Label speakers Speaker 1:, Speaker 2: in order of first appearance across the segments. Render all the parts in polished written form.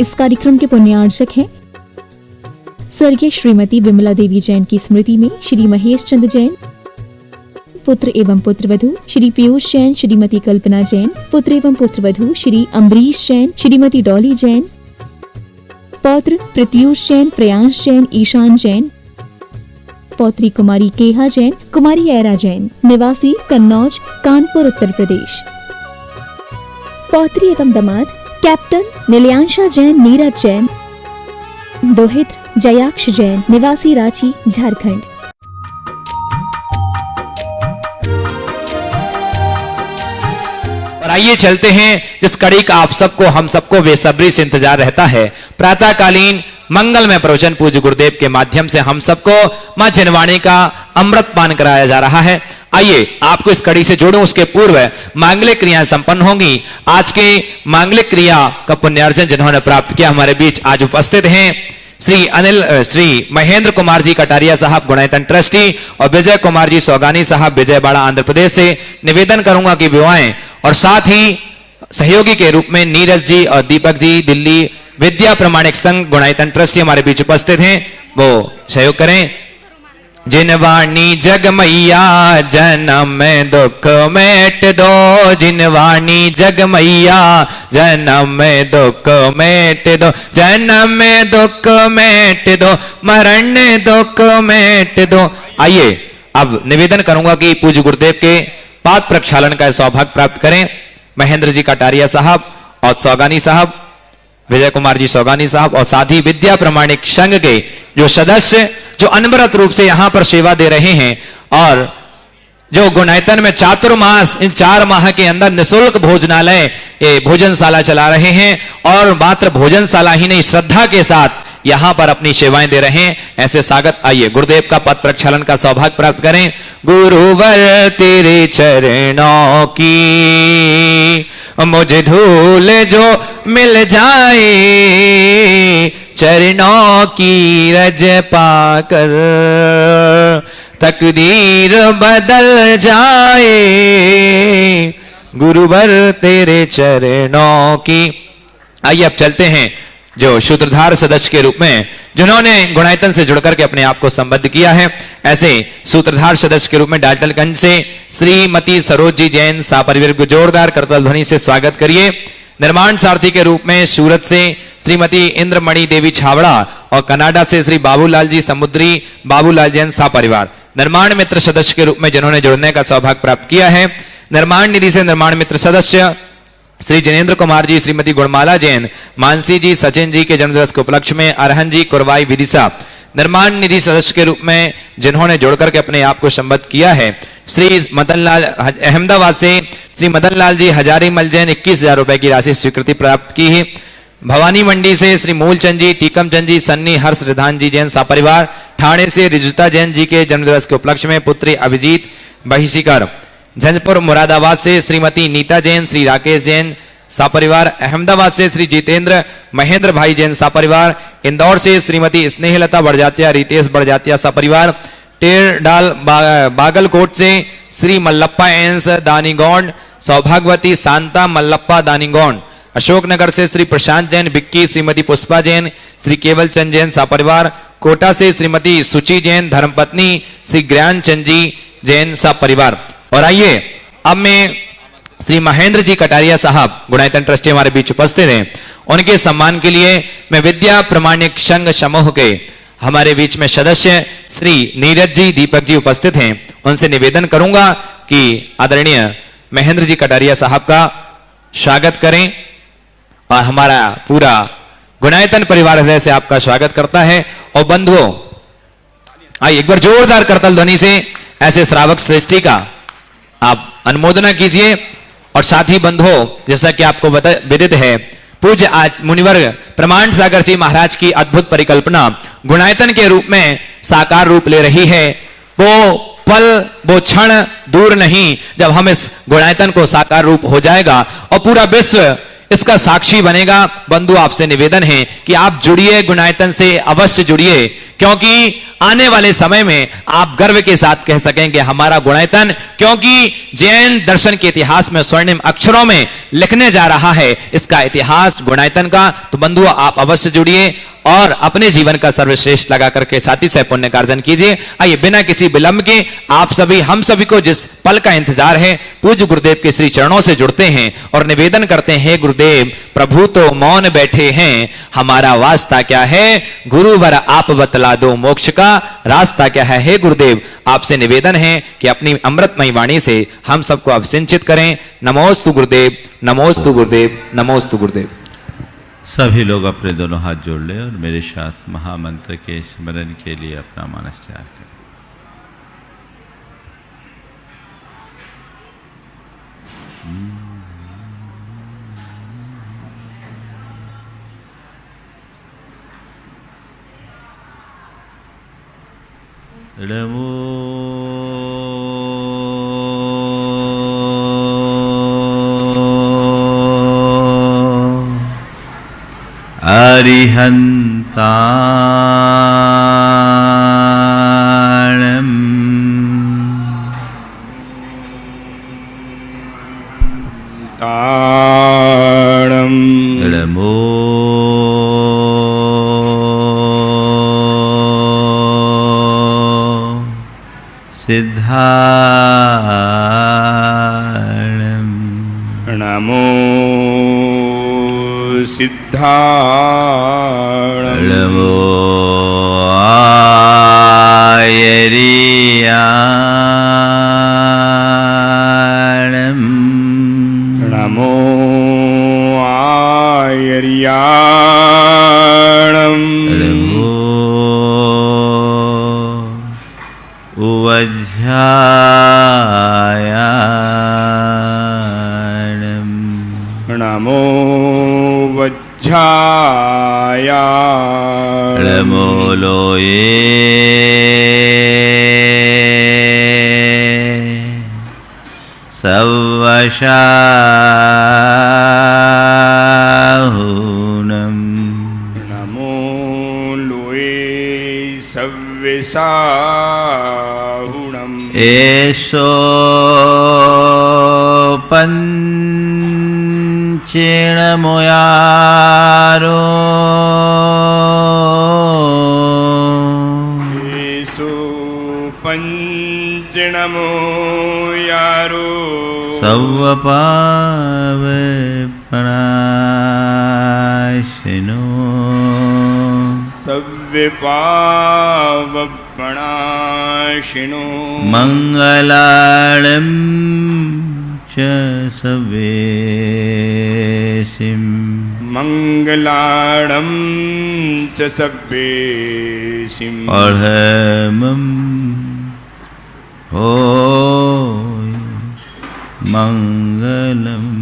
Speaker 1: इस कार्यक्रम के पुण्यार्चक हैं स्वर्गीय श्रीमती विमला देवी जैन की स्मृति में श्री महेश चंद्र जैन, पुत्र एवं पुत्रवधू श्री पीयूष जैन, श्रीमती कल्पना जैन, पुत्र एवं पुत्रवधू श्री अम्बरीश जैन, श्रीमती डॉली जैन, पौत्र प्रत्यूष जैन, प्रयांश जैन, ईशान जैन, पौत्री कुमारी केहा जैन, कुमारी ऐरा जैन, निवासी कन्नौज, कानपुर, उत्तर प्रदेश। पौत्री एवं दामाद कैप्टन नीलियांशा जैन, नीरज जैन, दोहित्र जयाक्ष जैन, निवासी रांची, झारखंड।
Speaker 2: और आइए चलते हैं जिस कड़ी का आप सबको हम सबको बेसब्री से इंतजार रहता है। प्रातःकालीन मंगलमय प्रवचन पूज्य गुरुदेव के माध्यम से हम सबको मां जिनवाणी का अमृत पान कराया जा रहा है। आइए आपको इस कड़ी से जोड़ूं, उसके पूर्व मांगलिक क्रियाएं संपन्न होंगी। आज के मांगलिक क्रिया का पुण्यार्जन जिन्होंने प्राप्त किया हमारे बीच आज उपस्थित हैं श्री महेंद्र कुमार जी कटारिया साहब, गुणायतन ट्रस्टी, और विजय कुमार जी सौगानी साहब, विजयवाड़ा, आंध्र प्रदेश से। निवेदन करूंगा कि विवाहें और साथ ही सहयोगी के रूप में नीरज जी और दीपक जी, दिल्ली विद्या प्रमाणिक संघ गुणायतन ट्रस्टी हमारे बीच उपस्थित हैं, वो सहयोग करें। जिनवाणी जग मैया जन्म में दुख मेट दो, जिनवाणी जग मैया जन्म में दुख मेट दो, जन्म में दुख मेट दो, मरण दुख मेट दो। आइए अब निवेदन करूंगा कि पूज्य गुरुदेव के पाद प्रक्षालन का सौभाग्य प्राप्त करें महेंद्र जी कटारिया साहब और सौगानी साहब, विजय कुमार जी सौगानी साहब, और साथ ही विद्या प्रमाणिक संघ के जो सदस्य जो अनवरत रूप से यहां पर सेवा दे रहे हैं और जो गुणायतन में चातुर्मास इन 4 माह के अंदर निःशुल्क भोजनालय भोजनशाला चला रहे हैं और मात्र भोजनशाला ही नहीं श्रद्धा के साथ यहां पर अपनी सेवाएं दे रहे हैं। ऐसे स्वागत। आइए गुरुदेव का पद प्रक्षालन का सौभाग्य प्राप्त करें। गुरुवर तेरे चरणों की मुझे धूल जो मिल जाए, चरणों की रज पाकर तकदीर बदल जाए, गुरुवर तेरे चरणों की। आइए अब चलते हैं जो सूत्रधार सदस्य के रूप में जिन्होंने गुणायतन से जुड़कर के अपने आप को संबद्ध किया है, ऐसे सूत्रधार सदस्य के रूप में डाल्टनगंज से श्रीमती सरोज जी जैन सापरिवार को जोरदार करताल ध्वनि से स्वागत करिए। निर्माण सारथी के रूप में सूरत से श्रीमती इंद्रमणि देवी छावड़ा और कनाडा से श्री बाबूलाल जी समुद्री, बाबूलाल जैन सापरिवार। निर्माण मित्र सदस्य के रूप में जिन्होंने जुड़ने का सौभाग्य प्राप्त किया है, निर्माण निधि से निर्माण मित्र सदस्य श्री जिनेन्द्र कुमार जी, श्रीमती गुणमाला जैन, मानसी जी, सचिन जी के जन्मदिवस के उपलक्ष्य में अरहन जी, कुरवाई, विदिशा। निर्माण निधि सदस्य के रूप में जिन्होंने जोड़कर के अपने आप को संबद्ध किया है, श्री मदनलाल अहमदाबाद से श्री मदनलाल जी हजारीमल जैन 21,000 रुपए की राशि स्वीकृति प्राप्त की है। भवानी मंडी से श्री मूलचंद जी, टीकमचंद जी, सन्नी हर्ष रिधान जी जैन सापरिवार। ठाणे से रिजुता जैन जी के जन्मदिवस के उपलक्ष्य में पुत्री अभिजीत बहिशीकर। झंझपुर मुरादाबाद से श्रीमती नीता जैन, श्री राकेश जैन सापरिवार। अहमदाबाद से श्री जितेंद्र महेंद्र भाई जैन सापरिवार। इंदौर से श्रीमती स्नेहलता बड़जात्या, रितेश बड़जात्या सापरिवार। टेरडाल बागलकोट से श्री मल्लप्पा एंस दानीगौंड, सौभाग्यवती शांता मल्लप्पा दानीगौंड। अशोकनगर से श्री प्रशांत जैन बिक्की, श्रीमती पुष्पा जैन, श्री केवल चंद जैन सापरिवार। कोटा से श्रीमती सुचि जैन धर्मपत्नी, श्री ज्ञान चंद जी जैन सापरिवार। और आइए अब मैं श्री महेंद्र जी कटारिया साहब गुणायतन ट्रस्टी हमारे बीच उपस्थित हैं, उनके सम्मान के लिए मैं विद्या प्रमाणिक संघ समूह के हमारे बीच में सदस्य श्री नीरज जी, दीपक जी उपस्थित हैं। उनसे निवेदन करूंगा कि आदरणीय महेंद्र जी कटारिया साहब का स्वागत करें और हमारा पूरा गुणायतन परिवार हृदय से आपका स्वागत करता है। और बंधुओं आइए एक बार जोरदार करताल ध्वनि से ऐसे श्रावक श्रेष्ठी का आप अनुमोदना कीजिए। और साथ ही बंधुओं जैसा कि आपको विदित है, पूज्य आज मुनिवर्ग प्रमाण सागर सिंह महाराज की अद्भुत परिकल्पना गुणायतन के रूप में साकार रूप ले रही है। वो पल, वो क्षण दूर नहीं जब हम इस गुणायतन को साकार रूप हो जाएगा और पूरा विश्व इसका साक्षी बनेगा। बंधु आपसे निवेदन है कि आप जुड़िए, गुणायतन से अवश्य जुड़िए, क्योंकि आने वाले समय में आप गर्व के साथ कह सकेंगे हमारा गुणायतन, क्योंकि जैन दर्शन के इतिहास में स्वर्णिम अक्षरों में लिखने जा रहा है इसका इतिहास गुणायतन का। तो बंधुओं, आप अवश्य जुड़िए और अपने जीवन का सर्वश्रेष्ठ लगा करके साथी से पुण्य कार्जन कीजिए। आइए बिना किसी विलंब के आप सभी हम सभी को जिस पल का इंतजार है पूज्य गुरुदेव के श्री चरणों से जुड़ते हैं और निवेदन करते हैं, गुरुदेव प्रभु तो मौन बैठे हैं, हमारा वास्ता क्या है, गुरुवर आप बतला दो मोक्ष का रास्ता क्या है। हे गुरुदेव, आपसे निवेदन है कि अपनी अमृतमयी वाणी से हम सबको अवसिंचित करें। नमोस्तु गुरुदेव, नमोस्तु गुरुदेव, नमोस्तु गुरुदेव।
Speaker 3: सभी लोग अपने दोनों हाथ जोड़ लें और मेरे साथ महामंत्र के स्मरण के लिए अपना मानस तैयार करें। नमो अरिहन्ताणम्
Speaker 4: ताणम्
Speaker 3: नमो सिद्धाणम्
Speaker 4: नमो सिद्धाणम्
Speaker 3: नमो आयर्याणम्
Speaker 4: नमो आयर्याणम्
Speaker 3: नमो उवज्झायाणम्
Speaker 4: नमो वज्झायाणम्
Speaker 3: नमो लोये सवशाहुनम्
Speaker 4: नमो लोये सव्यसाहुणम्
Speaker 3: एषो पञ्चेणमुयारो
Speaker 4: येषु पञ्चनमो यारो
Speaker 3: सव्वपावपणाशिनो
Speaker 4: सव्यपावपणाशिनो
Speaker 3: मङ्गलाळं च सवेशिम्
Speaker 4: मङ्गलाणं च सव्येशिम्
Speaker 3: अढमं होय मङ्गलम्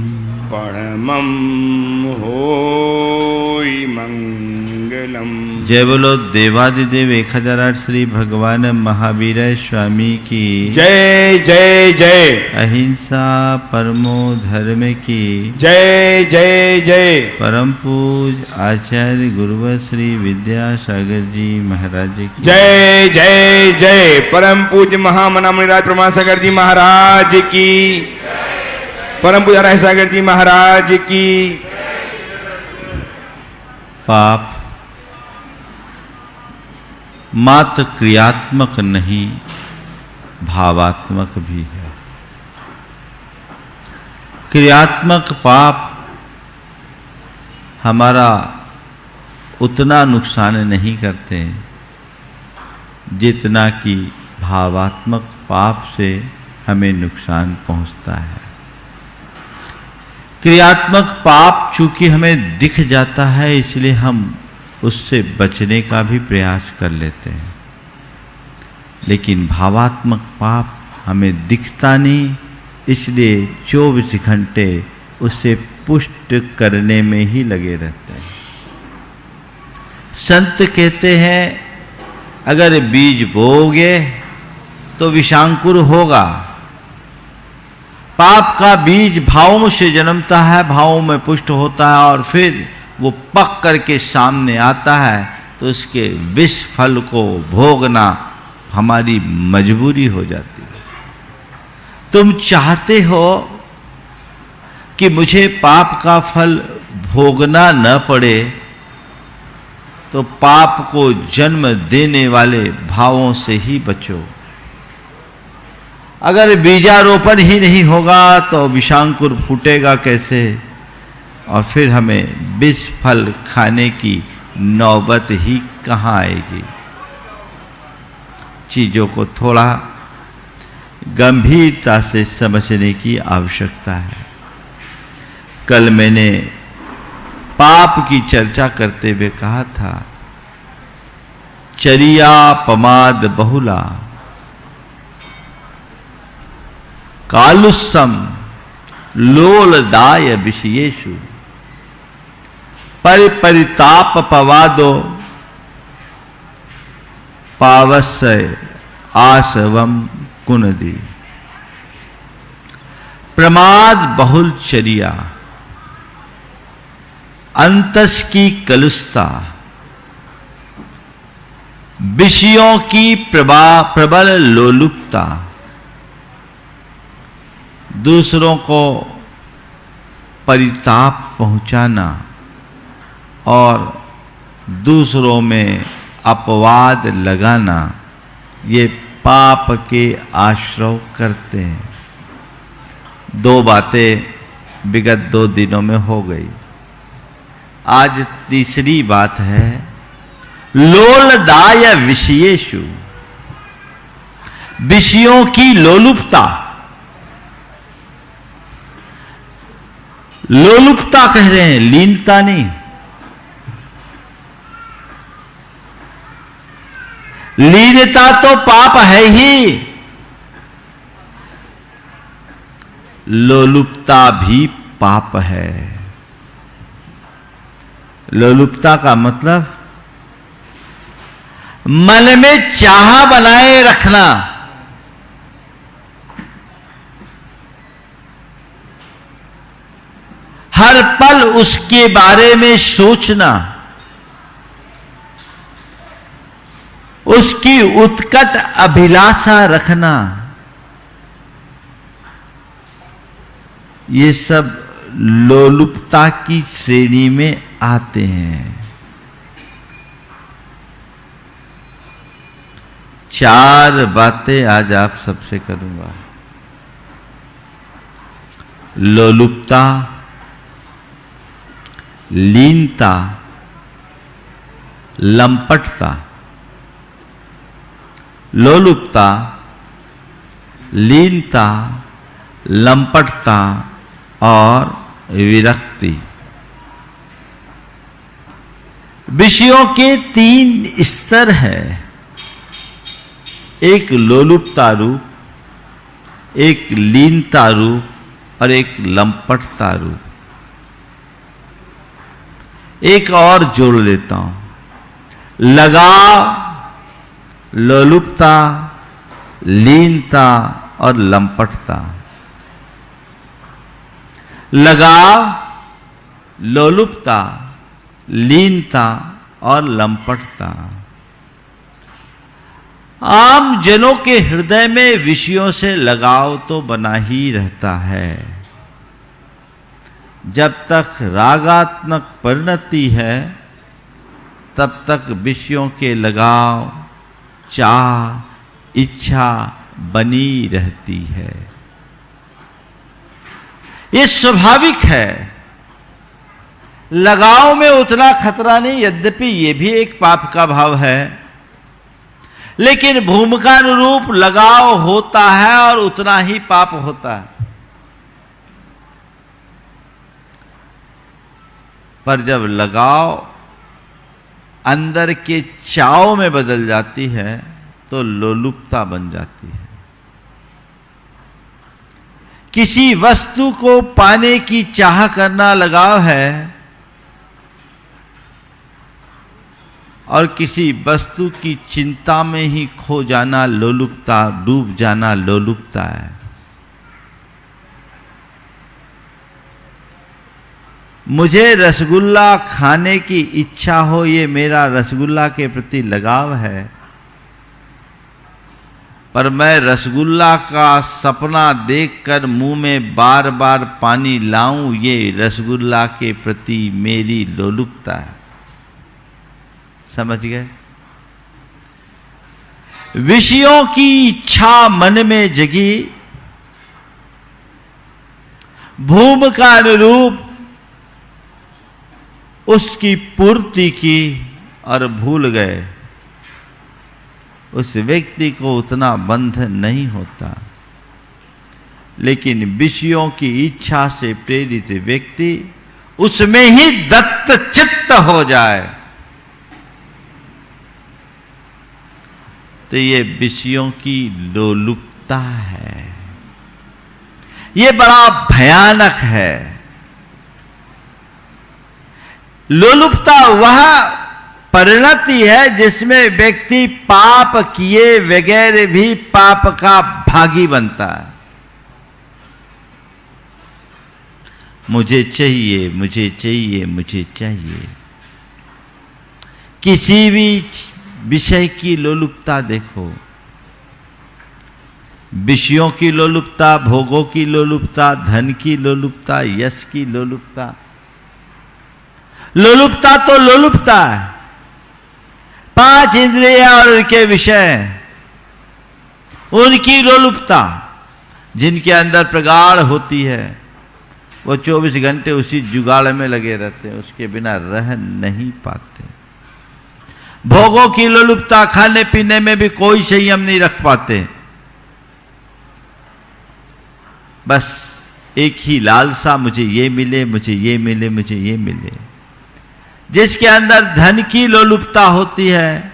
Speaker 4: परमं होय मङ्गलम्।
Speaker 3: जय बोलो देवादिदेव 1008 श्री भगवान महावीर स्वामी की
Speaker 4: जय जय जय।
Speaker 3: अहिंसा परमो धर्म की
Speaker 4: जय जय जय।
Speaker 3: परम पूज आचार्य गुरुवर श्री विद्यासागर जी महाराज की
Speaker 4: जय जय जय। परम पूज्य महामना मुनिराज प्रमासागर जी महाराज की, परम पूज्य राय सागर जी महाराज की।
Speaker 3: पाप मात्र क्रियात्मक नहीं भावात्मक भी है। क्रियात्मक पाप हमारा उतना नुकसान नहीं करते जितना कि भावात्मक पाप से हमें नुकसान पहुंचता है। क्रियात्मक पाप चूंकि हमें दिख जाता है इसलिए हम उससे बचने का भी प्रयास कर लेते हैं, लेकिन भावात्मक पाप हमें दिखता नहीं, इसलिए 24 घंटे उससे पुष्ट करने में ही लगे रहते हैं। संत कहते हैं अगर बीज बोओगे तो विषांकुर होगा। पाप का बीज भावों से जन्मता है, भावों में पुष्ट होता है और फिर वो पक करके सामने आता है। तो उसके विष फल को भोगना हमारी मजबूरी हो जाती है। तुम चाहते हो कि मुझे पाप का फल भोगना न पड़े, तो पाप को जन्म देने वाले भावों से ही बचो। अगर बीजारोपण ही नहीं होगा तो विषांकुर फूटेगा कैसे, और फिर हमें विष फल खाने की नौबत ही कहाँ आएगी। चीजों को थोड़ा गंभीरता से समझने की आवश्यकता है। कल मैंने पाप की चर्चा करते हुए कहा था, चरिया पमाद बहुला कालुस्सम लोलदाय विषयेषु परिताप पवादो पावस्य आसवम कुनदी। प्रमाद बहुल चर्या, अंतस की कलुषता, विषयों की प्रबल लोलुपता, दूसरों को परिताप पहुंचाना और दूसरों में अपवाद लगाना, ये पाप के आश्रय करते हैं। दो बातें विगत 2 दिनों में हो गई। आज तीसरी बात है, लोलदाय विषयेषु, विषयों की लोलुपता। लोलुपता कह रहे हैं, लीनता नहीं। लीनता तो पाप है ही, लोलुपता भी पाप है। लोलुपता का मतलब मन में चाह बनाए रखना, हर पल उसके बारे में सोचना, उसकी उत्कट अभिलाषा रखना, ये सब लोलुपता की श्रेणी में आते हैं। 4 बातें आज आप सबसे करूंगा। लोलुपता, लीनता, लंपटता। लोलुपता, लीनता, लंपटता और विरक्ति। विषयों के 3 स्तर है, एक लोलुपता रूप, एक लीनता रूप और एक लंपटता रूप। एक और जोड़ लेता हूं, लगाव, लोलुपता, लीनता और लंपटता। लगाव, लोलुपता, लीनता और लंपटता। आम जनों के हृदय में विषयों से लगाव तो बना ही रहता है। जब तक रागात्मक परिणति है, तब तक विषयों के लगाव, चाह, इच्छा बनी रहती है। ये स्वाभाविक है। लगाव में उतना खतरा नहीं, यद्यपि ये भी एक पाप का भाव है, लेकिन भूमिकानुरूप लगाव होता है और उतना ही पाप होता है। पर जब लगाव अंदर के चाव में बदल जाती है तो लोलुपता बन जाती है। किसी वस्तु को पाने की चाह करना लगाव है और किसी वस्तु की चिंता में ही खो जाना लोलुपता, डूब जाना लोलुपता है। मुझे रसगुल्ला खाने की इच्छा हो, ये मेरा रसगुल्ला के प्रति लगाव है, पर मैं रसगुल्ला का सपना देखकर मुंह में बार बार पानी लाऊं, ये रसगुल्ला के प्रति मेरी लोलुपता है। समझ गए? विषयों की इच्छा मन में जगी, भूम का अनुरूप उसकी पूर्ति की और भूल गए। उस व्यक्ति को उतना बंध नहीं होता, लेकिन विषयों की इच्छा से प्रेरित व्यक्ति उसमें ही दत्त चित्त हो जाए तो ये विषयों की लोलुपता है। ये बड़ा भयानक है। लोलुपता वह परिणति है जिसमें व्यक्ति पाप किए बगैर भी पाप का भागी बनता है। मुझे चाहिए, मुझे चाहिए, मुझे चाहिए। किसी भी विषय की लोलुपता देखो, विषयों की लोलुपता, भोगों की लोलुपता, धन की लोलुपता, यश की लोलुपता। लोलुपता तो लोलुपता है। पांच इंद्रियां और उनके विषय, उनकी लोलुपता जिनके अंदर प्रगाढ़ होती है, वो 24 घंटे उसी जुगाड़ में लगे रहते हैं, उसके बिना रह नहीं पाते। भोगों की लोलुपता, खाने पीने में भी कोई संयम नहीं रख पाते। बस एक ही लालसा, मुझे ये मिले, मुझे ये मिले, मुझे ये मिले। जिसके अंदर धन की लोलुपता होती है,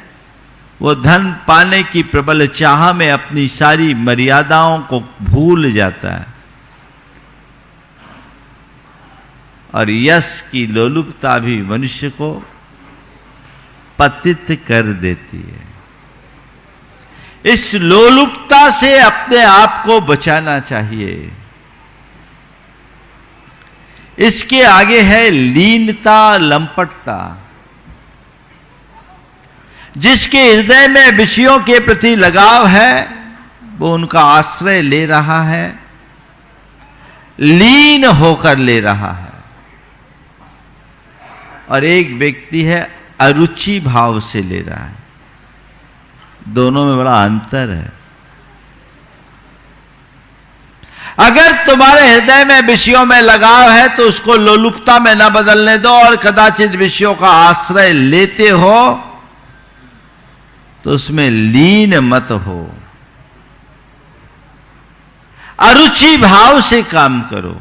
Speaker 3: वो धन पाने की प्रबल चाह में अपनी सारी मर्यादाओं को भूल जाता है। और यश की लोलुपता भी मनुष्य को पतित कर देती है। इस लोलुपता से अपने आप को बचाना चाहिए। इसके आगे है लीनता, लंपटता। जिसके हृदय में विषयों के प्रति लगाव है, वो उनका आश्रय ले रहा है, लीन होकर ले रहा है। और एक व्यक्ति है अरुचि भाव से ले रहा है। दोनों में बड़ा अंतर है। अगर तुम्हारे हृदय में विषयों में लगाव है तो उसको लोलुपता में न बदलने दो, और कदाचित विषयों का आश्रय लेते हो तो उसमें लीन मत हो। अरुचि भाव से काम करो।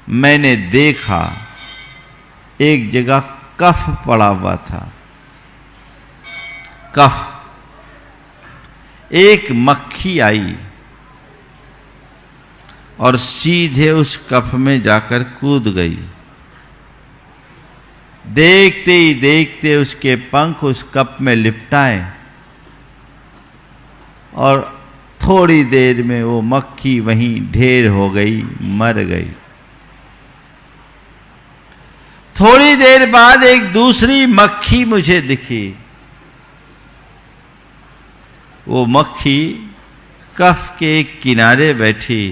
Speaker 3: मैंने देखा एक जगह कफ पड़ा हुआ था। कफ, एक मक्खी आई और सीधे उस कफ में जाकर कूद गई। देखते ही देखते उसके पंख उस कप में लिपटाए और थोड़ी देर में वो मक्खी वहीं ढेर हो गई, मर गई। थोड़ी देर बाद एक दूसरी मक्खी मुझे दिखी। वो मक्खी कफ के एक किनारे बैठी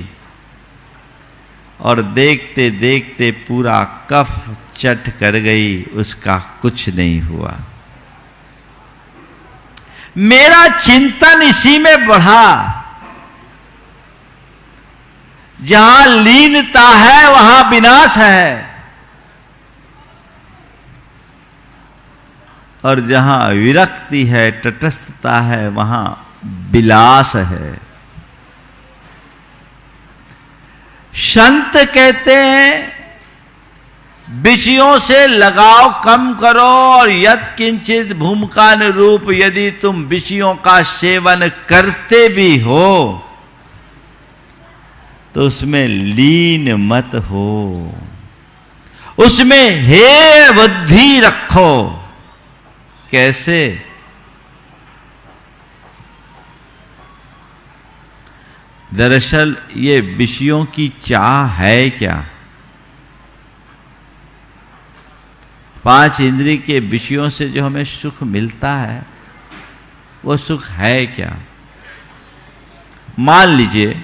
Speaker 3: और देखते देखते पूरा कफ चट कर गई, उसका कुछ नहीं हुआ। मेरा चिंतन इसी में बढ़ा। जहां लीनता है वहां विनाश है, और जहां विरक्ति है, तटस्थता है, वहां विलास है। संत कहते हैं विषयों से लगाव कम करो, और यत् किंचित भूमिकानुरूप यदि तुम विषयों का सेवन करते भी हो तो उसमें लीन मत हो, उसमें हे बुद्धि रखो। कैसे? दरअसल ये विषयों की चाह है क्या? 5 इंद्रिय के विषयों से जो हमें सुख मिलता है वो सुख है क्या? मान लीजिए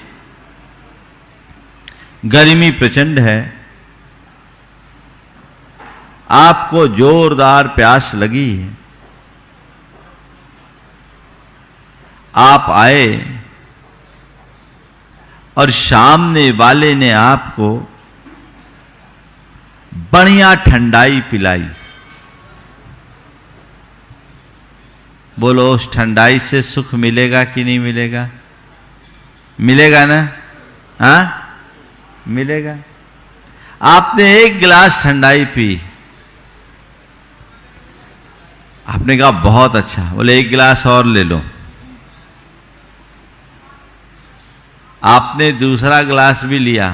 Speaker 3: गर्मी प्रचंड है, आपको जोरदार प्यास लगी है, आप आए और सामने वाले ने आपको बढ़िया ठंडाई पिलाई। बोलो उस ठंडाई से सुख मिलेगा कि नहीं मिलेगा? मिलेगा ना? हाँ, मिलेगा। आपने 1 गिलास ठंडाई पी, आपने कहा बहुत अच्छा, बोले 1 गिलास और ले लो। आपने दूसरा गिलास भी लिया,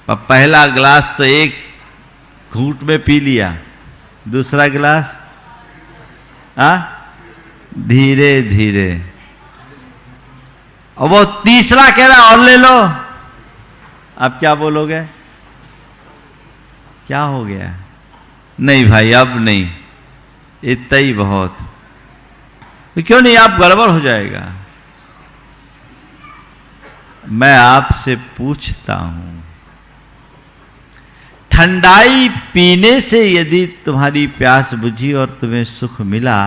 Speaker 3: पर पहला गिलास तो 1 घूंट में पी लिया, दूसरा गिलास धीरे धीरे, और वो तीसरा कह रहा और ले लो। अब क्या बोलोगे? क्या हो गया? नहीं भाई अब नहीं, इतना ही बहुत। तो क्यों नहीं, आप गड़बड़ हो जाएगा। मैं आपसे पूछता हूं, ठंडाई पीने से यदि तुम्हारी प्यास बुझी और तुम्हें सुख मिला,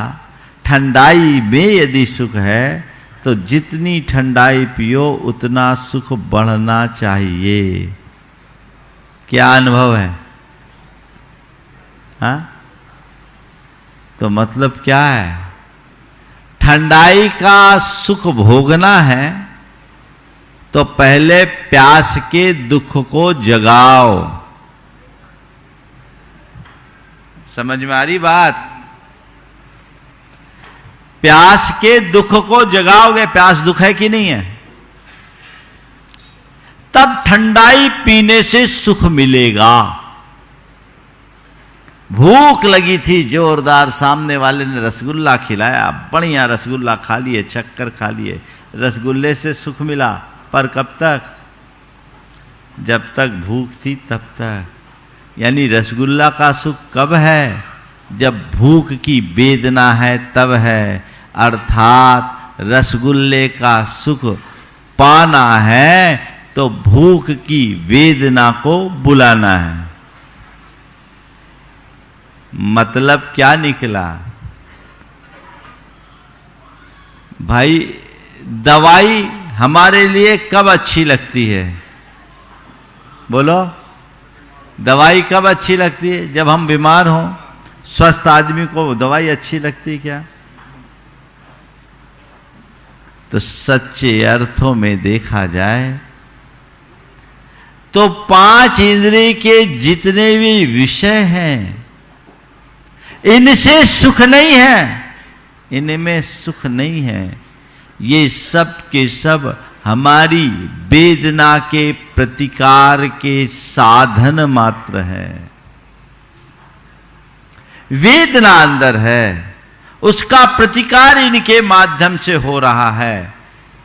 Speaker 3: ठंडाई में यदि सुख है तो जितनी ठंडाई पियो उतना सुख बढ़ना चाहिए। क्या अनुभव है? हाँ, तो मतलब क्या है? ठंडाई का सुख भोगना है तो पहले प्यास के दुख को जगाओ। समझ में आ रही बात? प्यास के दुख को जगाओगे, प्यास दुख है कि नहीं है, तब ठंडाई पीने से सुख मिलेगा। भूख लगी थी जोरदार, सामने वाले ने रसगुल्ला खिलाया, बढ़िया रसगुल्ला खा लिए, शक्कर खा लिए, रसगुल्ले से सुख मिला, पर कब तक? जब तक भूख थी तब तक। यानी रसगुल्ला का सुख कब है? जब भूख की वेदना है तब है। अर्थात रसगुल्ले का सुख पाना है तो भूख की वेदना को बुलाना है। मतलब क्या निकला भाई? दवाई हमारे लिए कब अच्छी लगती है? बोलो, दवाई कब अच्छी लगती है? जब हम बीमार हों। स्वस्थ आदमी को दवाई अच्छी लगती क्या? तो सच्चे अर्थों में देखा जाए तो 5 इंद्रिय के जितने भी विषय हैं इनसे सुख नहीं है, इनमें सुख नहीं है। ये सब के सब हमारी वेदना के प्रतिकार के साधन मात्र है। वेदना अंदर है, उसका प्रतिकार इनके माध्यम से हो रहा है।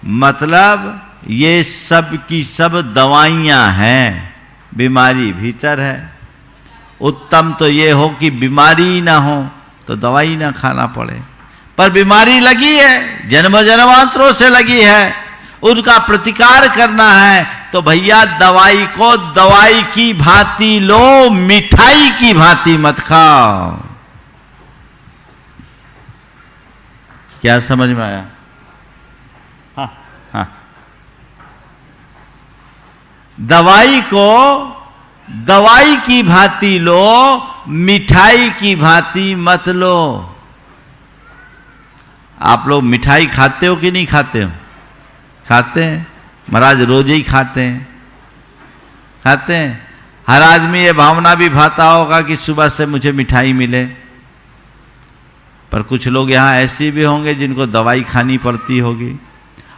Speaker 3: मतलब ये सब की सब दवाइयां हैं, बीमारी भीतर है। उत्तम तो ये हो कि बीमारी ना हो तो दवाई ना खाना पड़े, पर बीमारी लगी है, जन्म जन्मांतरों से लगी है, उनका प्रतिकार करना है तो भैया दवाई को दवाई की भांति लो, मिठाई की भांति मत खाओ। क्या समझ में आया? हाँ हाँ, दवाई को दवाई की भांति लो, मिठाई की भांति मत लो। आप लोग मिठाई खाते हो कि नहीं खाते हो? खाते हैं महाराज, रोज ही खाते हैं, खाते हैं। हर आदमी ये भावना भी भाता होगा कि सुबह से मुझे मिठाई मिले, पर कुछ लोग यहाँ ऐसे भी होंगे जिनको दवाई खानी पड़ती होगी,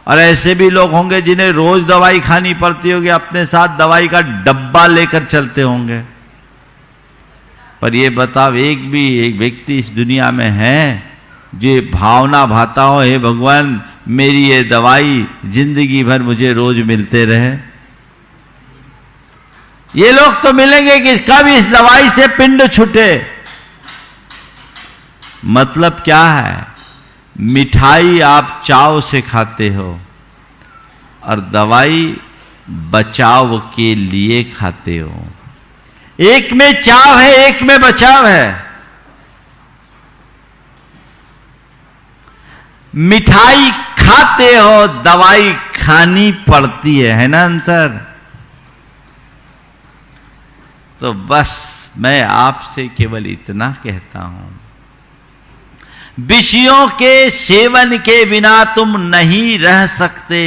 Speaker 3: और ऐसे भी लोग होंगे जिन्हें रोज दवाई खानी पड़ती होगी, अपने साथ दवाई का डब्बा लेकर चलते होंगे। पर ये बताओ, एक व्यक्ति इस दुनिया में है जो भावना भाता हो, हे भगवान मेरी ये दवाई जिंदगी भर मुझे रोज मिलते रहे? ये लोग तो मिलेंगे कि कब इस दवाई से पिंड छूटे, मतलब क्या है? मिठाई आप चाव से खाते हो और दवाई बचाव के लिए खाते हो। एक में चाव है, एक में बचाव है। मिठाई खाते हो, दवाई खानी पड़ती है ना अंतर? तो बस मैं आपसे केवल इतना कहता हूं, विषयों के सेवन के बिना तुम नहीं रह सकते।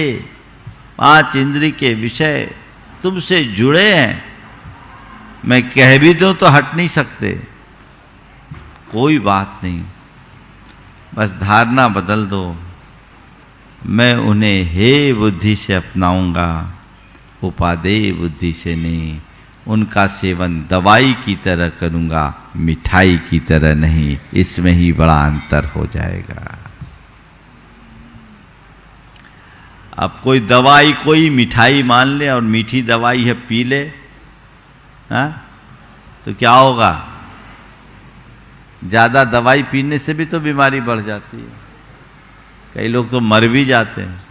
Speaker 3: 5 इंद्रिय के विषय तुमसे जुड़े हैं, मैं कह भी दूं तो हट नहीं सकते। कोई बात नहीं, बस धारणा बदल दो, मैं उन्हें हे बुद्धि से अपनाऊंगा, उपादेय बुद्धि से नहीं। उनका सेवन दवाई की तरह करूंगा, मिठाई की तरह नहीं। इसमें ही बड़ा अंतर हो जाएगा। अब कोई दवाई कोई मिठाई मान ले और मीठी दवाई है पी ले, हाँ? तो क्या होगा? ज्यादा दवाई पीने से भी तो बीमारी बढ़ जाती है, कई लोग तो मर भी जाते हैं।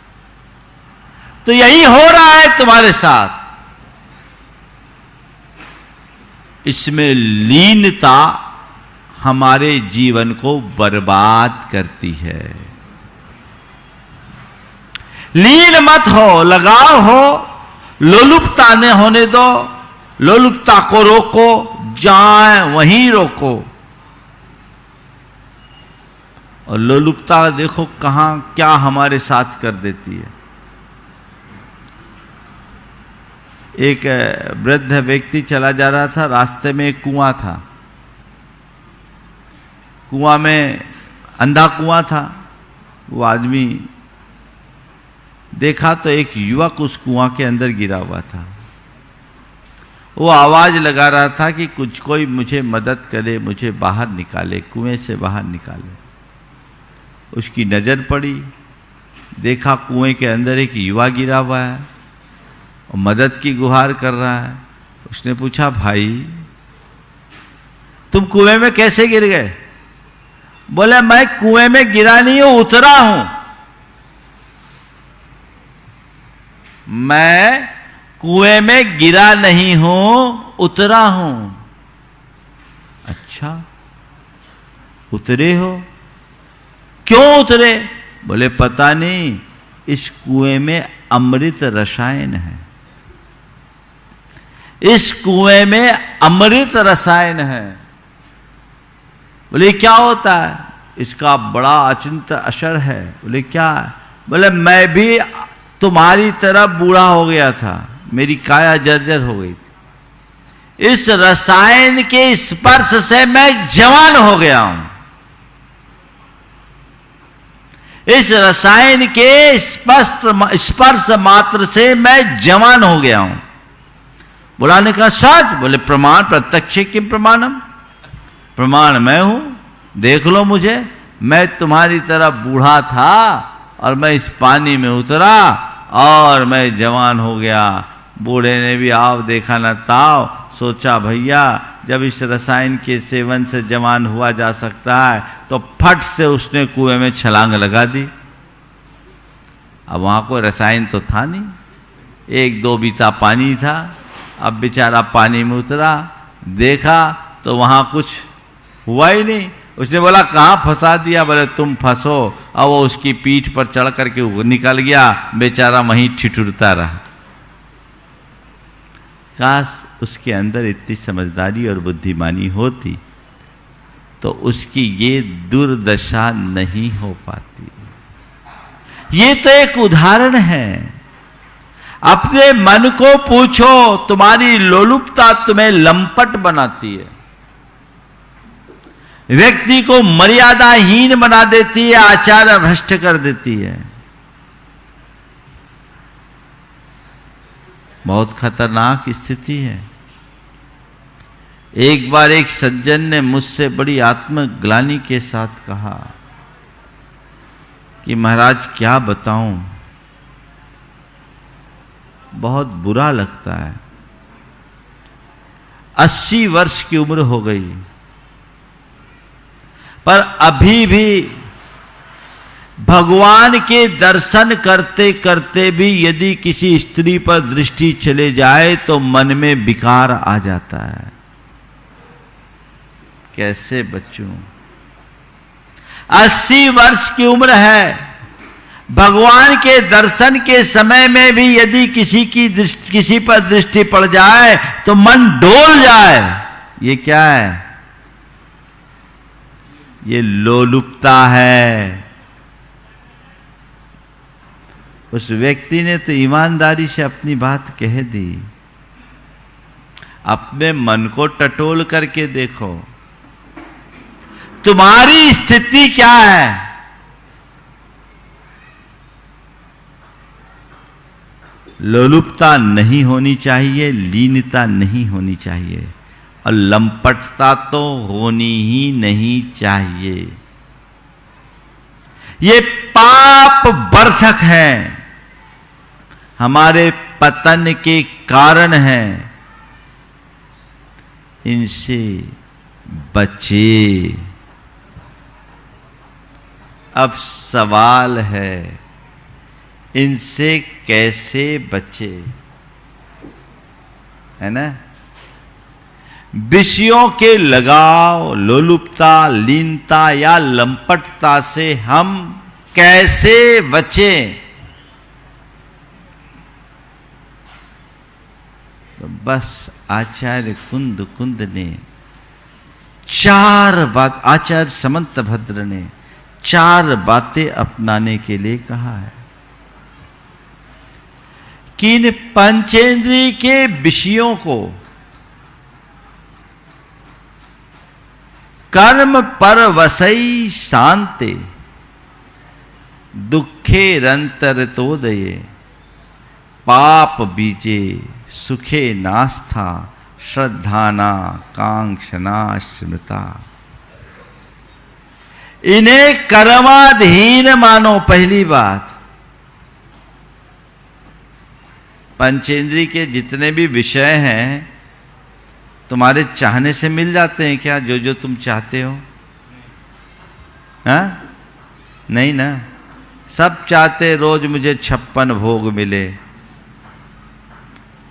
Speaker 3: तो यही हो रहा है तुम्हारे साथ। इसमें लीनता हमारे जीवन को बर्बाद करती है। लीन मत हो, लगाव हो, लोलुपता न होने दो। लोलुपता को रोको, जाए वहीं रोको। और लोलुपता देखो कहां क्या हमारे साथ कर देती है। एक वृद्ध व्यक्ति चला जा रहा था, रास्ते में एक कुआं था। कुआं में अंधा कुआं था। वो आदमी देखा तो एक युवक उस कुआं के अंदर गिरा हुआ था। वो आवाज लगा रहा था कि कुछ कोई मुझे मदद करे, मुझे बाहर निकाले, कुएं से बाहर निकाले। उसकी नजर पड़ी, देखा कुएं के अंदर एक युवा गिरा हुआ है और मदद की गुहार कर रहा है। उसने पूछा, भाई तुम कुएं में कैसे गिर गए? बोले, मैं कुएं में गिरा नहीं हूं, उतरा हूं। मैं कुएं में गिरा नहीं हूं, उतरा हूं। अच्छा, उतरे हो? क्यों उतरे? बोले, पता नहीं, इस कुएं में अमृत रसायन है। इस कुएं में अमृत रसायन है। बोले, क्या होता है? इसका बड़ा अचिंत असर है। बोले, क्या? बोले, मैं भी तुम्हारी तरह बूढ़ा हो गया था, मेरी काया जर्जर हो गई थी। इस रसायन के स्पर्श से मैं जवान हो गया हूं। इस रसायन के स्पर्श मात्र से मैं जवान हो गया हूं। बुढ़ा ने कहा, सच? बोले, प्रमाण प्रत्यक्ष किम प्रमाणम? प्रमाण मैं हूं, देख लो मुझे। मैं तुम्हारी तरह बूढ़ा था और मैं इस पानी में उतरा और मैं जवान हो गया। बूढ़े ने भी आव देखा न ताव, सोचा भैया जब इस रसायन के सेवन से जवान हुआ जा सकता है, तो फट से उसने कुएं में छलांग लगा दी। अब वहां कोई रसायन तो था नहीं, 1-2 बीता पानी था। अब बेचारा पानी में उतरा, देखा तो वहां कुछ हुआ ही नहीं। उसने बोला, कहां फंसा दिया? बोले, तुम फंसो। अब वो उसकी पीठ पर चढ़ करके निकल गया, बेचारा वहीं ठिठुरता रहा। काश उसके अंदर इतनी समझदारी और बुद्धिमानी होती तो उसकी ये दुर्दशा नहीं हो पाती। ये तो एक उदाहरण है। अपने मन को पूछो, तुम्हारी लोलुपता तुम्हें लंपट बनाती है, व्यक्ति को मर्यादाहीन बना देती है, आचार भ्रष्ट कर देती है। बहुत खतरनाक स्थिति है। एक बार एक सज्जन ने मुझसे बड़ी आत्मग्लानि के साथ कहा कि महाराज क्या बताऊं, बहुत बुरा लगता है। 80 वर्ष की उम्र हो गई, पर अभी भी भगवान के दर्शन करते करते भी यदि किसी स्त्री पर दृष्टि चले जाए तो मन में विकार आ जाता है। कैसे बच्चों, 80 वर्ष की उम्र है, भगवान के दर्शन के समय में भी यदि किसी पर दृष्टि पड़ जाए तो मन डोल जाए। ये क्या है? ये लोलुपता है। उस व्यक्ति ने तो ईमानदारी से अपनी बात कह दी। अपने मन को टटोल करके देखो, तुम्हारी स्थिति क्या है? लोलुपता नहीं होनी चाहिए, लीनता नहीं होनी चाहिए, और लंपटता तो होनी ही नहीं चाहिए। ये पाप वर्धक है, हमारे पतन के कारण है। इनसे बचे। अब सवाल है, इनसे कैसे बचे? है ना? विषयों के लगाव, लोलुपता, लीनता या लंपटता से हम कैसे बचें? तो बस आचार्य कुंद ने 4 बात, आचार्य समंतभद्र ने 4 बातें अपनाने के लिए कहा है कि इन पंचेंद्रिय के विषयों को कर्म पर वसई शांते दुखे रंतरतोदये पाप बीजे सुखे नास्था श्रद्धाना कांक्षना स्मृता। इन्हें कर्माधीन मानो। पहली बात, पंचेंद्रिय के जितने भी विषय हैं तुम्हारे चाहने से मिल जाते हैं क्या? जो जो तुम चाहते हो? हाँ? नहीं ना। सब चाहते रोज मुझे 56 भोग मिले,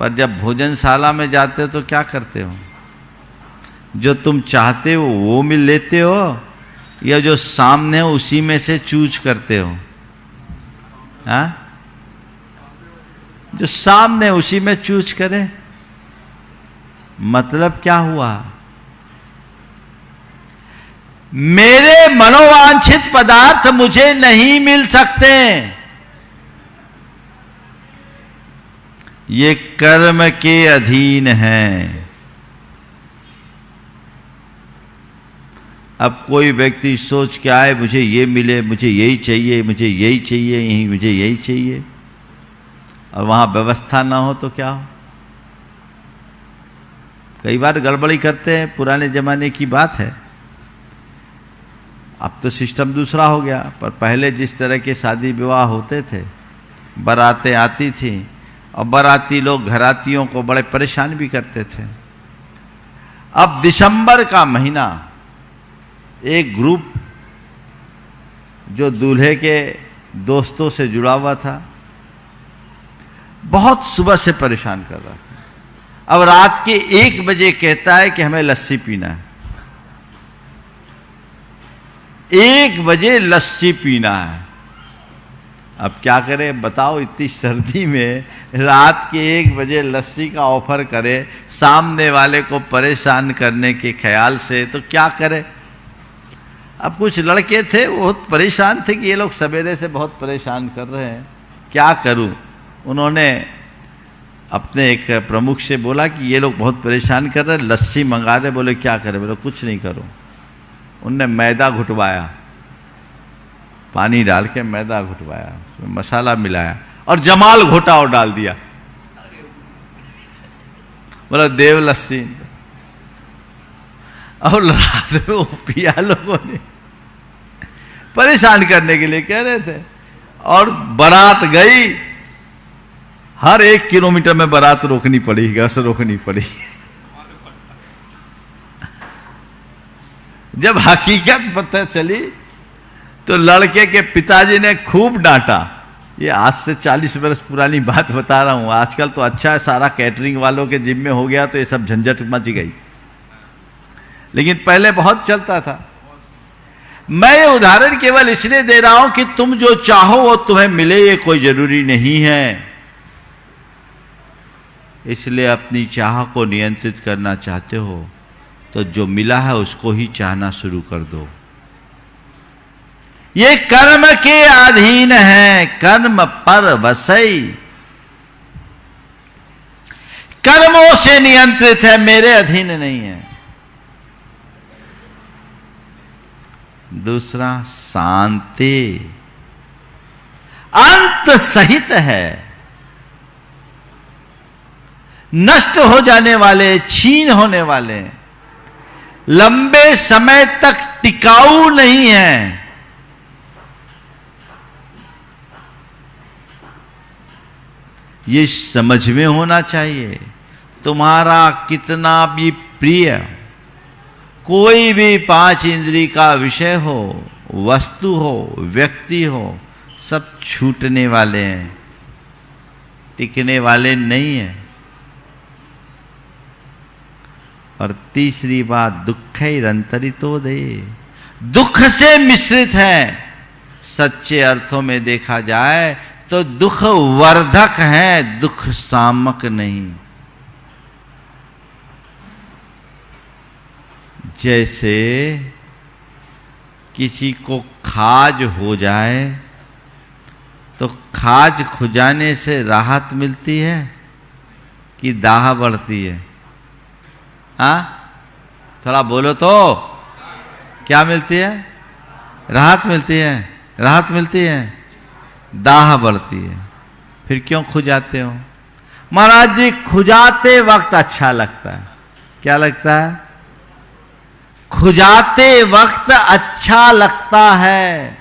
Speaker 3: पर जब भोजनशाला में जाते हो तो क्या करते हो? जो तुम चाहते हो वो मिल लेते हो, या जो सामने हो उसी में से चूज करते हो? हाँ? जो सामने उसी में चूज करे। मतलब क्या हुआ? मेरे मनोवांछित पदार्थ मुझे नहीं मिल सकते। ये कर्म के अधीन हैं। अब कोई व्यक्ति सोच के आए मुझे ये मिले, मुझे यही चाहिए, मुझे यही चाहिए, यही मुझे यही चाहिए, और वहां व्यवस्था ना हो तो क्या हो? कई बार गड़बड़ी करते हैं। पुराने जमाने की बात है, अब तो सिस्टम दूसरा हो गया, पर पहले जिस तरह के शादी विवाह होते थे, बारातें आती थी और बाराती लोग घरातियों को बड़े परेशान भी करते थे। अब दिसंबर का महीना, एक ग्रुप जो दूल्हे के दोस्तों से जुड़ा हुआ था, बहुत सुबह से परेशान कर रहा था। अब रात के 1 बजे कहता है कि हमें लस्सी पीना है। 1 बजे लस्सी पीना है। अब क्या करें बताओ? इतनी सर्दी में रात के 1 बजे लस्सी का ऑफर करे सामने वाले को परेशान करने के ख्याल से, तो क्या करे? अब कुछ लड़के थे वो बहुत परेशान थे कि ये लोग सवेरे से बहुत परेशान कर रहे हैं, क्या करूं? उन्होंने अपने एक प्रमुख से बोला कि ये लोग बहुत परेशान कर रहे हैं, लस्सी मंगा रहे। बोले क्या करें? बोले कुछ नहीं करो। उनने मैदा घुटवाया, पानी डाल के मैदा घुटवाया, उसमें मसाला मिलाया और जमाल घोटा और डाल दिया। बोला देव लस्सी। और रात में वो पिया लोगों ने, परेशान करने के लिए कह रहे थे। और बारात गई, हर 1 किलोमीटर में बारात रोकनी पड़ी, गैस रोकनी पड़ी। जब हकीकत पता चली तो लड़के के पिताजी ने खूब डांटा। ये आज से 40 वर्ष पुरानी बात बता रहा हूं। आजकल तो अच्छा है, सारा कैटरिंग वालों के जिम्मे हो गया तो ये सब झंझट मच गई, लेकिन पहले बहुत चलता था। मैं ये उदाहरण केवल इसलिए दे रहा हूं कि तुम जो चाहो वो तुम्हें मिले, ये कोई जरूरी नहीं है। इसलिए अपनी चाह को नियंत्रित करना चाहते हो तो जो मिला है उसको ही चाहना शुरू कर दो। ये कर्म के अधीन है, कर्म पर वसई, कर्मों से नियंत्रित है, मेरे अधीन नहीं है। दूसरा शांति, अंत सहित है, नष्ट हो जाने वाले, छीन होने वाले, लंबे समय तक टिकाऊ नहीं है। ये समझ में होना चाहिए। तुम्हारा कितना भी प्रिय कोई भी 5 इंद्री का विषय हो, वस्तु हो, व्यक्ति हो, सब छूटने वाले हैं, टिकने वाले नहीं हैं। और तीसरी बात, दुःखैरन्तरितो दे, दुख से मिश्रित है। सच्चे अर्थों में देखा जाए तो दुख वर्धक है, दुख सामक नहीं। जैसे किसी को खाज हो जाए तो खाज खुजाने से राहत मिलती है कि दाह बढ़ती है? हाँ, थोड़ा बोलो तो। क्या मिलती है? राहत मिलती है, राहत मिलती है, दाह बढ़ती है। फिर क्यों खुजाते हो? महाराज जी, खुजाते वक्त अच्छा लगता है। क्या लगता है? खुजाते वक्त अच्छा लगता है।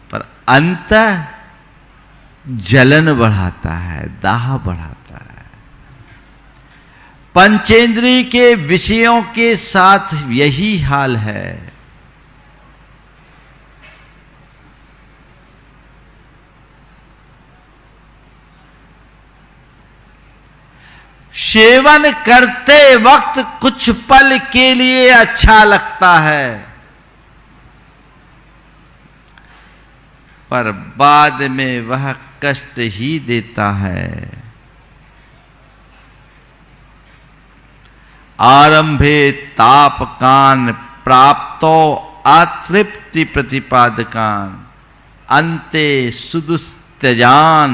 Speaker 3: पर अंत जलन बढ़ाता है, दाह बढ़ाता है। पंचेंद्रिय के विषयों के साथ यही हाल है। सेवन करते वक्त कुछ पल के लिए अच्छा लगता है, पर बाद में वह कष्ट ही देता है। आरंभे तापकान प्राप्तो अतृप्ति प्रतिपादकान, अन्ते सुदुस्त्यजान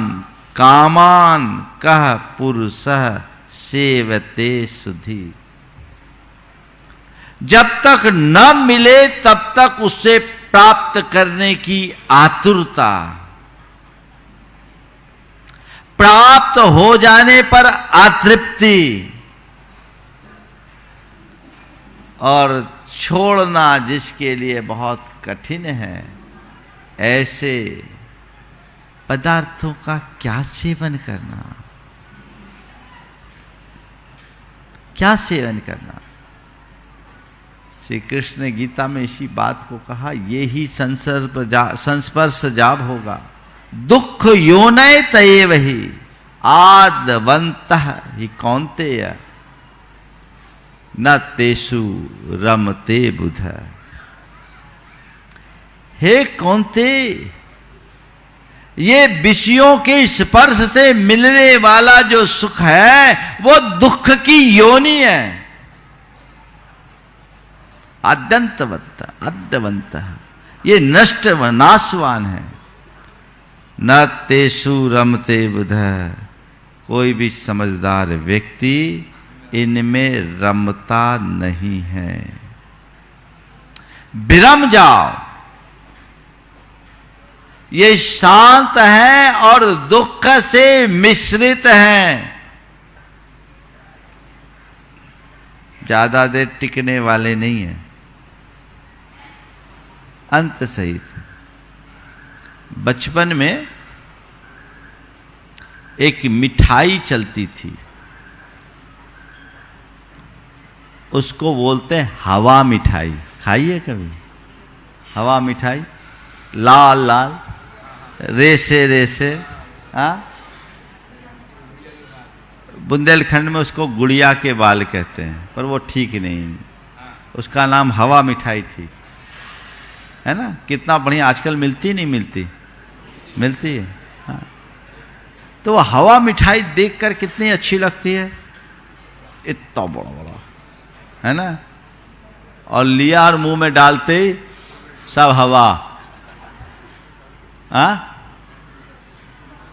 Speaker 3: कामान कह पुरुषः सेवते सुधी। जब तक न मिले तब तक उससे प्राप्त करने की आतुरता, प्राप्त हो जाने पर अतृप्ति, और छोड़ना जिसके लिए बहुत कठिन है, ऐसे पदार्थों का क्या सेवन करना, क्या सेवन करना। श्री कृष्ण ने गीता में इसी बात को कहा, ये ही संस्पर्श जाब होगा, दुख योनय तयेव ही आद्वन्तः हि कौन्तेय न तेषु रमते बुध। हे कौन्ते, ये विषयों के स्पर्श से मिलने वाला जो सुख है वो दुख की योनि है। अद्यवंत, ये नष्ट नाशवान है। न तेषु रमते बुध, कोई भी समझदार व्यक्ति इनमें रमता नहीं है। विरम जाओ, ये शांत है और दुख से मिश्रित है, ज्यादा देर टिकने वाले नहीं है, अंत सहित। बचपन में एक मिठाई चलती थी, उसको बोलते हैं हवा मिठाई। खाइए कभी हवा मिठाई, लाल लाल रेसे रेसे। बुंदेलखंड में उसको गुड़िया के बाल कहते हैं, पर वो ठीक नहीं, उसका नाम हवा मिठाई ठीक है ना। कितना बढ़िया, आजकल मिलती नहीं मिलती, मिलती है। हाँ, तो वो हवा मिठाई देखकर कितनी अच्छी लगती है, इतना बड़ा बड़ा है ना, और लिया और मुंह में डालते ही सब हवा,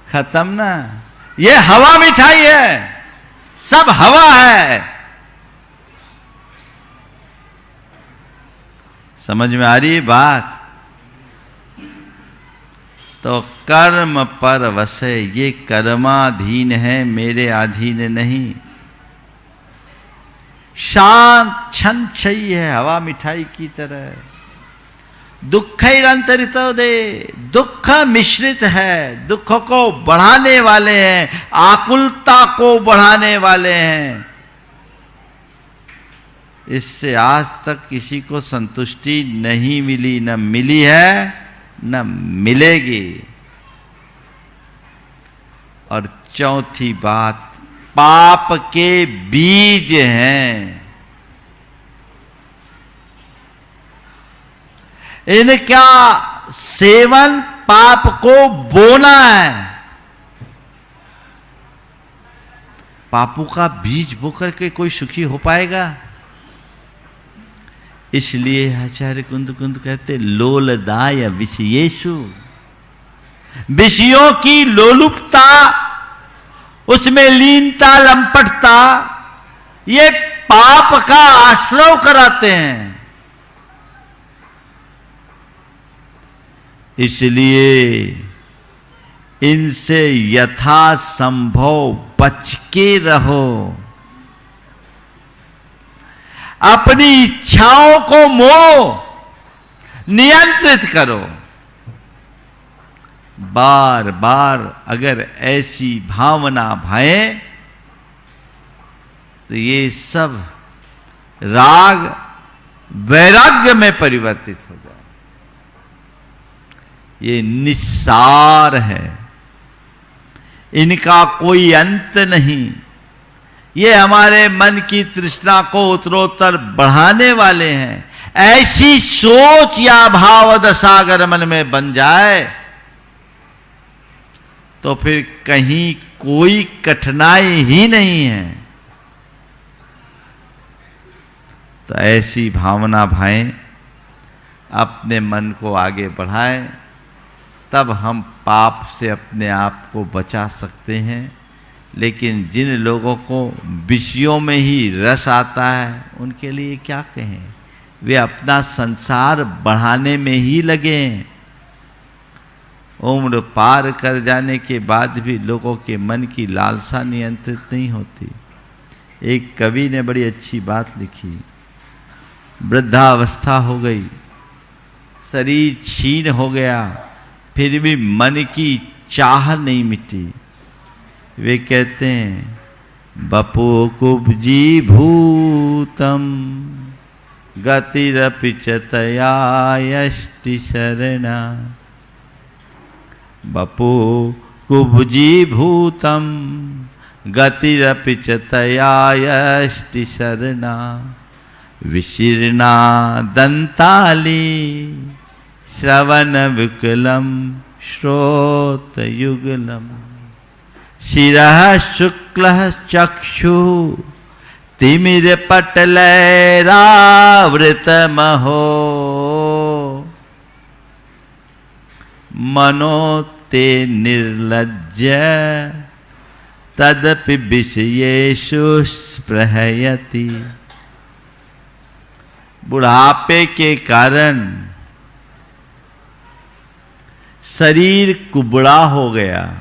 Speaker 3: खत्म ना। ये हवा मिठाई है, सब हवा है। समझ में आ रही है बात? तो कर्म पर वसे, ये कर्माधीन है, मेरे अधीन नहीं। शांत छन छई है, हवा मिठाई की तरह। दुःखैरंतरित दे, दुख मिश्रित है, दुख को बढ़ाने वाले हैं, आकुलता को बढ़ाने वाले हैं। इससे आज तक किसी को संतुष्टि नहीं मिली, न मिली है न मिलेगी। और चौथी बात, पाप के बीज हैं, इनका सेवन पाप को बोना है। पापों का बीज बोकर के कोई सुखी हो पाएगा? इसलिए आचार्य कुंद कुंद कहते लोलदाय विषयेषु, विषयों की लोलुपता, उसमें लीनता लंपटता, ये पाप का आश्रय कराते हैं। इसलिए इनसे यथासंभव बच के रहो। अपनी इच्छाओं को मोड़ो, नियंत्रित करो। बार बार अगर ऐसी भावना भाए तो ये सब राग वैराग्य में परिवर्तित हो जाए। ये निस्सार है, इनका कोई अंत नहीं। ये हमारे मन की तृष्णा को उत्तरोत्तर बढ़ाने वाले हैं। ऐसी सोच या भाव दशा अगर मन में बन जाए तो फिर कहीं कोई कठिनाई ही नहीं है। तो ऐसी भावना भाएं, अपने मन को आगे बढ़ाएं, तब हम पाप से अपने आप को बचा सकते हैं। लेकिन जिन लोगों को विषयों में ही रस आता है, उनके लिए क्या कहें? वे अपना संसार बढ़ाने में ही लगे हैं। उम्र पार कर जाने के बाद भी लोगों के मन की लालसा नियंत्रित नहीं होती। एक कवि ने बड़ी अच्छी बात लिखी, वृद्धावस्था हो गई, शरीर क्षीण हो गया, फिर भी मन की चाह नहीं मिटी। वे कहते हैं, बपो कुब्जी भूतम गतिरपि च तया यष्टि शरणा। बपो कुब्जी भूतम गतिरपि च तया यष्टि शरणा। विशीर्णा दंताली श्रवण विकलम श्रोतयुगलम। शिरः शुक्लः चक्षु तिमिर पटलैरावृतमहो। मनो ते निर्लज्ज तदपि विषयेषु स्पृहयति। बुढ़ापे के कारण शरीर कुबड़ा हो गया,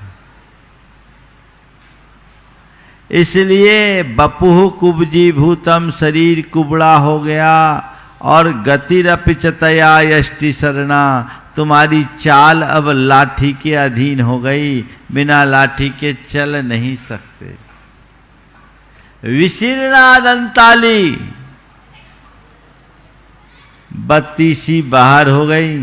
Speaker 3: इसलिए बपुः कुब्जी भूतम, शरीर कुबड़ा हो गया। और गतिरपि च तया यष्टि शरणा, तुम्हारी चाल अब लाठी के अधीन हो गई, बिना लाठी के चल नहीं सकते। विशीर्णा दंताली, बत्ती सी बाहर हो गई।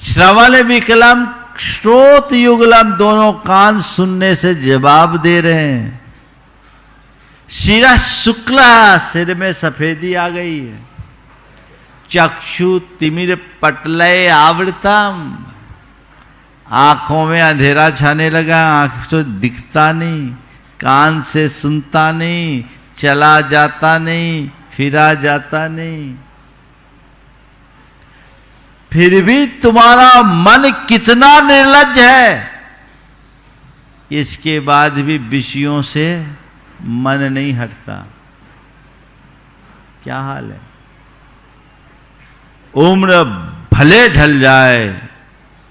Speaker 3: श्रवण विकलम श्रोत युगलम, दोनों कान सुनने से जवाब दे रहे हैं। शिरा शुक्ला, सिर में सफेदी आ गई है। चक्षु तिमिर पटलय आवृतम, आंखों में अंधेरा छाने लगा, आंख तो दिखता नहीं, कान से सुनता नहीं, चला जाता नहीं, फिरा जाता नहीं। फिर भी तुम्हारा मन कितना निर्लज्ज है, इसके बाद भी विषयों से मन नहीं हटता। क्या हाल है? उम्र भले ढल जाए,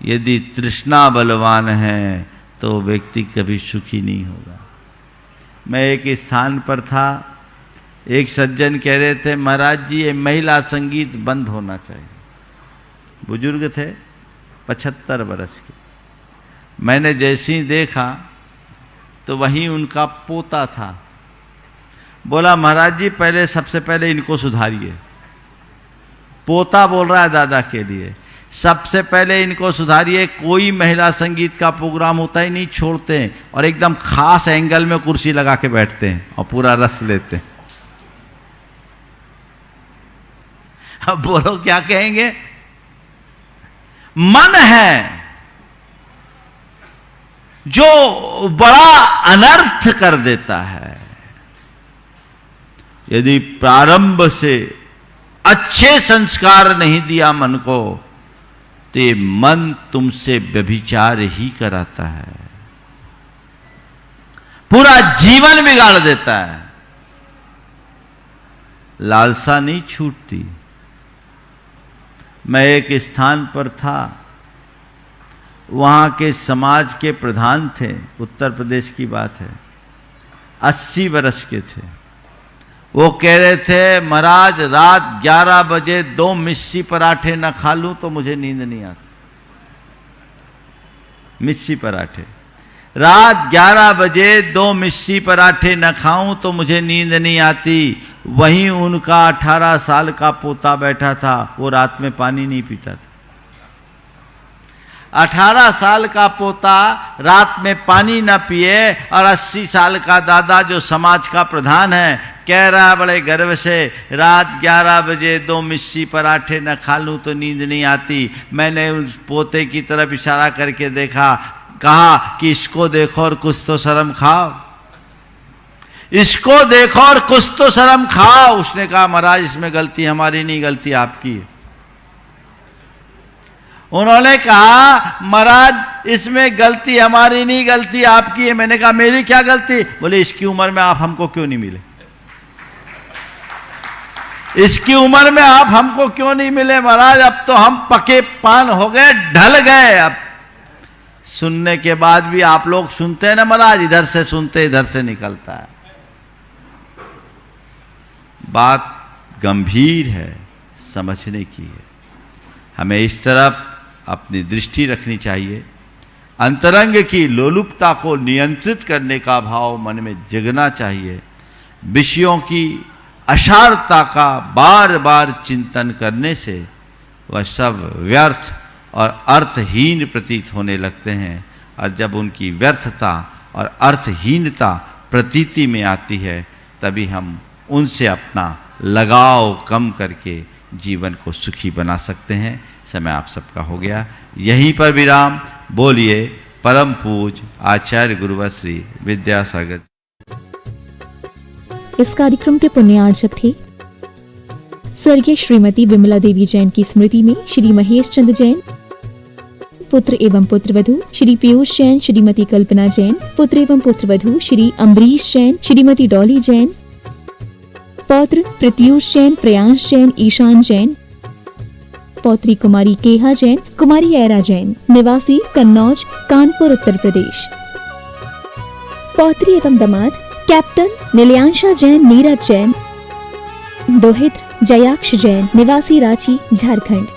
Speaker 3: यदि तृष्णा बलवान है तो व्यक्ति कभी सुखी नहीं होगा। मैं एक स्थान पर था, एक सज्जन कह रहे थे, महाराज जी ये महिला संगीत बंद होना चाहिए। बुजुर्ग थे, 75 वर्ष के। मैंने जैसे ही देखा तो वहीं उनका पोता था। बोला महाराज जी पहले सबसे पहले इनको सुधारिए। पोता बोल रहा है दादा के लिए, सबसे पहले इनको सुधारिए। कोई महिला संगीत का प्रोग्राम होता ही नहीं, छोड़ते हैं और एकदम खास एंगल में कुर्सी लगा के बैठते हैं और पूरा रस लेते हैं। अब बोलो क्या कहेंगे? मन है जो बड़ा अनर्थ कर देता है। यदि प्रारंभ से अच्छे संस्कार नहीं दिया मन को, तो ये मन तुमसे व्यभिचार ही कराता है, पूरा जीवन बिगाड़ देता है। लालसा नहीं छूटती। मैं एक स्थान पर था, वहां के समाज के प्रधान थे, उत्तर प्रदेश की बात है, 80 वर्ष के थे। वो कह रहे थे महाराज रात 11 बजे 2 मिस्सी पराठे न खा लूं तो मुझे नींद नहीं आती। मिस्सी पराठे, रात 11 बजे 2 मिस्सी पराठे न खाऊं तो मुझे नींद नहीं आती। वहीं उनका 18 साल का पोता बैठा था, वो रात में पानी नहीं पीता था। 18 साल का पोता रात में पानी न पिए और 80 साल का दादा जो समाज का प्रधान है कह रहा है बड़े गर्व से, रात 11 बजे 2 मिस्सी पराठे न खा लूं तो नींद नहीं आती। मैंने उस पोते की तरफ इशारा करके देखा, कहा कि इसको देखो और कुछ तो शर्म खाओ, इसको देखो और कुछ तो शर्म खाओ। उसने कहा महाराज इसमें गलती हमारी नहीं, गलती आपकी है। उन्होंने कहा महाराज इसमें गलती हमारी नहीं, गलती आपकी है। मैंने कहा मेरी क्या गलती? बोले इसकी उम्र में आप हमको क्यों नहीं मिले, इसकी उम्र में आप हमको क्यों नहीं मिले महाराज? अब तो हम पके पान हो गए, ढल गए। अब सुनने के बाद भी आप लोग सुनते हैं ना महाराज, इधर से सुनते इधर से निकलता है। बात गंभीर है, समझने की है। हमें इस तरफ अपनी दृष्टि रखनी चाहिए। अंतरंग की लोलुपता को नियंत्रित करने का भाव मन में जगना चाहिए। विषयों की असारता का बार बार चिंतन करने से वह सब व्यर्थ और अर्थहीन प्रतीत होने लगते हैं, और जब उनकी व्यर्थता और अर्थहीनता प्रतीति में आती है तभी हम उनसे अपना लगाव कम करके जीवन को सुखी बना सकते हैं। समय आप सबका हो गया, यहीं पर विराम। बोलिए परम पूज आचार्य गुरुवर श्री विद्यासागर।
Speaker 1: इस कार्यक्रम के पुण्यार्चक थे स्वर्गीय श्रीमती विमला देवी जैन की स्मृति में श्री महेश चंद्र जैन, पुत्र एवं पुत्रवधू श्री पीयूष जैन, श्रीमती कल्पना जैन, पुत्र एवं पुत्रवधू श्री अम्बरीश जैन, श्रीमती डॉली जैन, पौत्र प्रत्यूष जैन, प्रयांश जैन, ईशान जैन, पौत्री कुमारी केहा जैन, कुमारी ऐरा जैन, निवासी कन्नौज, कानपुर, उत्तर प्रदेश। पौत्री एवं दामाद कैप्टन नीलियांशा जैन, नीरज जैन, दोहित्र जयाक्ष जैन, निवासी रांची, झारखंड।